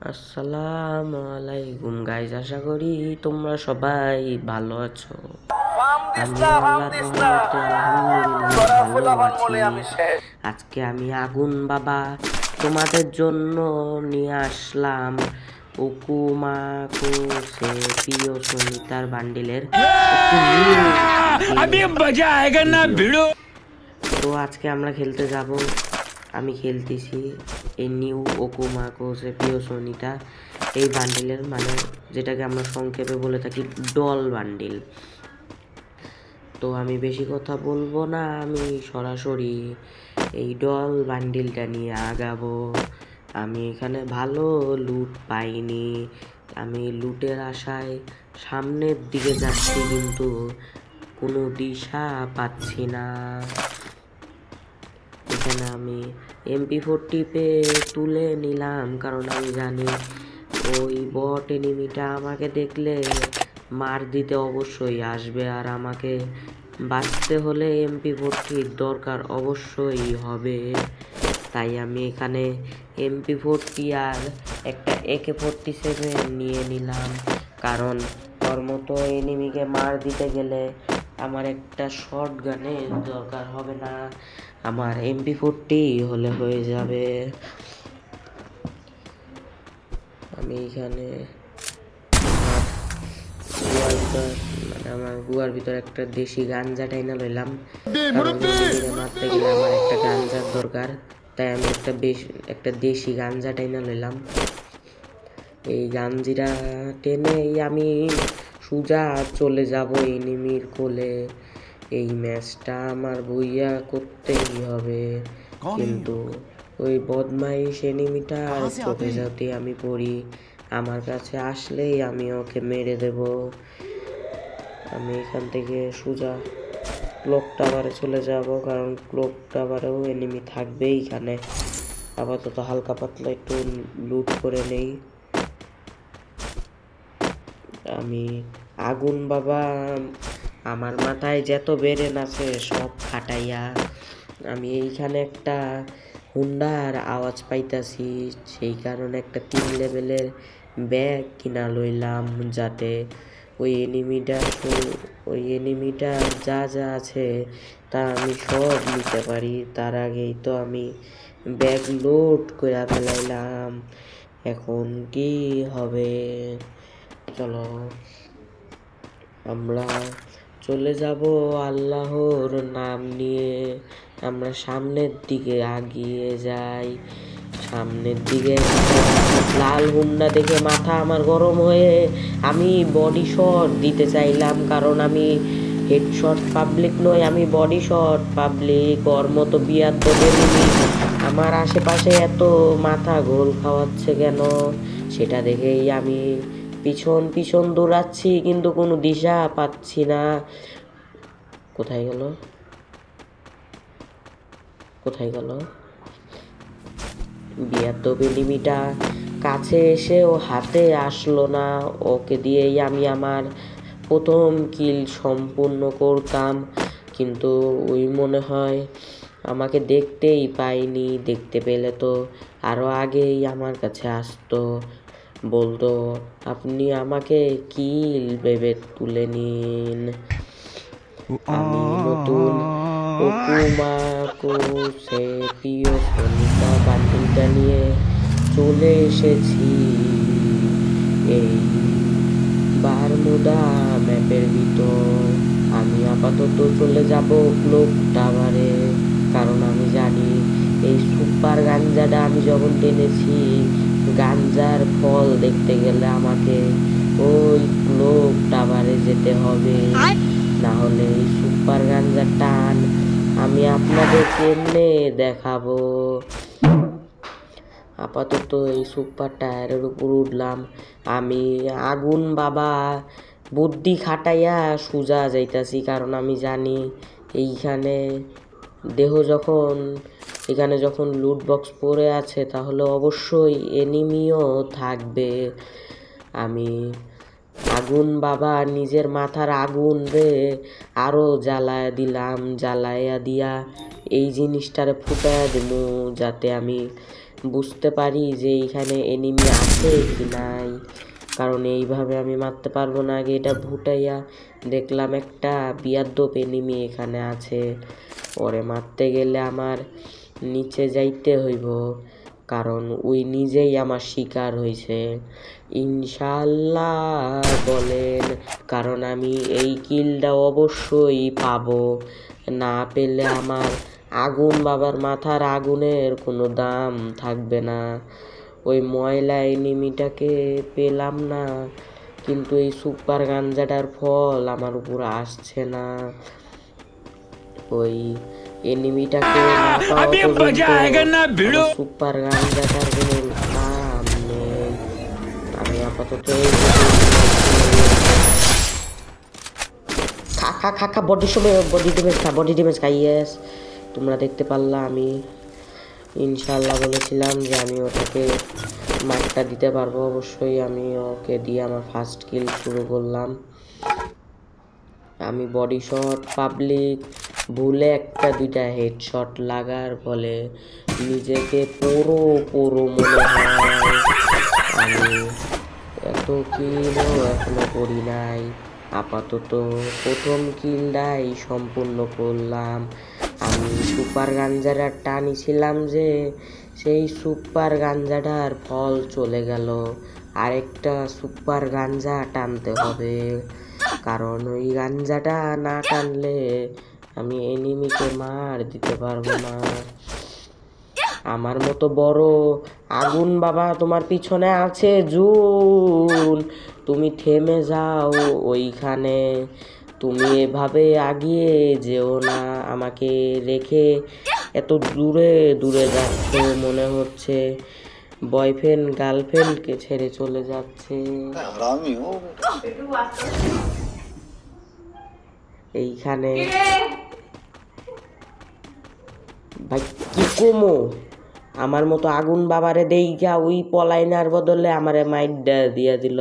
আসসালামু আলাইকুম গাইজ, আশা করি তোমরা সবাই ভালো আছো। আমি আল্লাহর রহমতে আলহামদুলিল্লাহ ভালো আছি। আজকে আমি আগুন বাবা তোমাদের জন্য নিয়ে আসলাম ওকুমাকো সে প্রিয় সনিতার বান্ডিলের তো আজকে আমরা খেলতে যাব। আমি খেলতেছি এই নিউ ওকুমাকো সে প্রিয় সনিটা, এই বান্ডিলের মানে যেটাকে আমরা সংক্ষেপে বলে থাকি ডল বান্ডিল। তো আমি বেশি কথা বলবো না, আমি সরাসরি এই ডল বান্ডিলটা নিয়ে আগাবো। আমি এখানে ভালো লুট পাইনি, আমি লুটের আশায় সামনের দিকে যাচ্ছি কিন্তু কোনো দিশা পাচ্ছি না। এখানে আমি MP40 তুলে নিলাম, কারণ আমি জানি ওই বট এনিমিটা আমাকে দেখলে মার দিতে অবশ্যই আসবে, আর আমাকে বাঁচতে হলে MP40 দরকার অবশ্যই হবে। তাই আমি এখানে MP40 আর একটা AK-47 নিয়ে নিলাম, কারণ ওর মতো এনিমিকে মার দিতে গেলে আমার একটা শর্ট গানের দরকার হবে না, আমার MP40 হলে হয়ে যাবে। আমি এখানে আমার গুয়ার ভিতরে একটা দেশি গাঞ্জা টাইনা লইলাম, কারণ মারতে গেলে আমার একটা গাঞ্জার দরকার, তাই আমি একটা দেশি গাঞ্জা টাইনা লইলাম। এই গাঞ্জিরা টেনেই আমি সোজা চলে যাব এনিমির কোলে। এই ম্যাচটা আমার বইয়া করতেই হবে, কিন্তু ওই বদমাইশ এনিমিটার চোখে যাতে আমি পড়ি, আমার কাছে আসলেই আমি ওকে মেরে দেব। আমি এখান থেকে সোজা ক্লক টাওয়ারে চলে যাব, কারণ ক্লক টাওয়ারেও এনিমি থাকবে। এখানে আপাতত হালকা পাতলা একটু লুট করে নেই। আমি আগুন বাবা আমার মাথায় যত বেরেন আছে সব খাটাইয়া আমি এইখানে একটা হুন্ডার আওয়াজ পাইতাছি, সেই কারণে একটা 3 লেভেলের ব্যাগ কিনা লইলাম, যাতে ওই এনিমিটার যা যা আছে তা আমি সব নিতে পারি। তার আগেই তো আমি ব্যাগ লোড করে ফেলাইলাম, এখন কি হবে? চলো আমরা চলে যাব আল্লাহর নাম নিয়ে। আমরা সামনের দিকে আগিয়ে যাই। সামনের দিকে লাল হুন্ডা দেখে মাথা আমার গরম হয়ে আমি বডি শট দিতে চাইলাম, কারণ আমি হেডশট পাবলিক নই, আমি বডি শট পাবলিক। ওর মতো আমার আশেপাশে এত মাথা গোল খাওয়াচ্ছে কেন, সেটা দেখেই আমি পিছন পিছন দৌড়াচ্ছি, কিন্তু কোনো দিশা পাচ্ছি না। কোথায় গেল বিয়াদ্দপ এনিমিটা কাছে এসে ও হাতে আসলো না, ওকে দিয়েই আমি আমার প্রথম কিল সম্পূর্ণ করতাম, কিন্তু ওই মনে হয় আমাকে দেখতেই পাইনি। দেখতে পেলে তো আরো আগেই আমার কাছে আসতো, বলতো আপনি আমাকে কিল ভেবে তুলে নিন। আমি নতুন ওকুমাকো সে প্রিয় সনিতা বান্ডিলটা নিয়ে চলে এসেছি এই বারমুদা ম্যাপের ভিতর। আমি আপাতত চলে যাব ক্লক টাওয়ারে, কারণ আমি জানি এই সুপার গাঞ্জাটা আমি যখন টেনেছি, গাঞ্জার ফল দেখতে গেলে আমাকে ওই ক্লক টাওয়ারে যেতে হবে, না হলে এই সুপার গাঞ্জার টান আমি আপনাদের কেমনে দেখাবো। আপাতত এই সুপার টায়ারের উপর উঠলাম। আমি আগুন বাবা বুদ্ধি খাটাইয়া সোজা যাইতাছি, কারণ আমি জানি এইখানে এখানে যখন লুট বক্স পড়ে আছে তাহলে অবশ্যই এনিমিও থাকবে। আমি আগুন বাবা নিজের মাথার আগুন আরো জ্বালায়া দিয়া এই জিনিসটারে ফুটাইয়া দেবো, যাতে আমি বুঝতে পারি যে এইখানে এনিমি আছে কি নাই, কারণ এইভাবে আমি মারতে পারবো না। আগে এটা ফুটাইয়া দেখলাম একটা বিয়াদ্দপ এনিমি এখানে আছে, পরে মারতে গেলে আমার নিচে যাইতে হইব, কারণ ওই নিজেই আমার শিকার হয়েছে। ইনশাল্লাহ বলেন, কারণ আমি এই কিলটা অবশ্যই পাবো, না পেলে আমার আগুন বাবার মাথার আগুনের কোনো দাম থাকবে না। ওই ময়লা এনিমিটাকে পেলাম না, কিন্তু এই সুপার গাঞ্জাটার ফল আমার উপর আসছে না। ওই এনিমিটাকে না পাওয়া পর্যন্ত সুপার গাঞ্জাটার কোনো দাম নেই। আমি আপাতত খা বডি ড্যামেজ খাই। ইয়েস, তোমরা দেখতে পারলা আমি ইনশাল্লাহ বলেছিলাম যে আমি ওটাকে মারটা দিতে পারবো। অবশ্যই আমি ওকে দিয়ে আমার ফার্স্ট কিল শুরু করলাম। আমি বডি শট পাবলিক ভুলে একটা দুইটা হেডশট লাগার ফলে নিজেকে পুরো মনে হয়। আমি এত কিলও এখনো করি নাই, আপাতত প্রথম কিলটাই সম্পূর্ণ করলাম। আমি সুপার গাঞ্জাটার টানিছিলাম যে সেই সুপার গাঞ্জাটার ফল চলে গেল, আরেকটা সুপার গাঞ্জা টানতে হবে, কারণ ওই গাঞ্জাটা না টানলে আমি এনিমিকে মার দিতে পারবো না। আমার মতো বড় আগুন বাবা তোমার পিছনে আছে জুন, তুমি থেমে যাও ওইখানে, তুমি এভাবে আগিয়ে যেও না, আমাকে রেখে এত দূরে যাচ্ছ, মনে হচ্ছে বয়ফ্রেন্ড গার্লফ্রেন্ডকে ছেড়ে চলে যাচ্ছে। এইখানে ভাই কি কমো, আমার মতো আগুন বাবারে দেইগা ওই পলাইনার বদলে আমারে মাইর দিয়া দিল।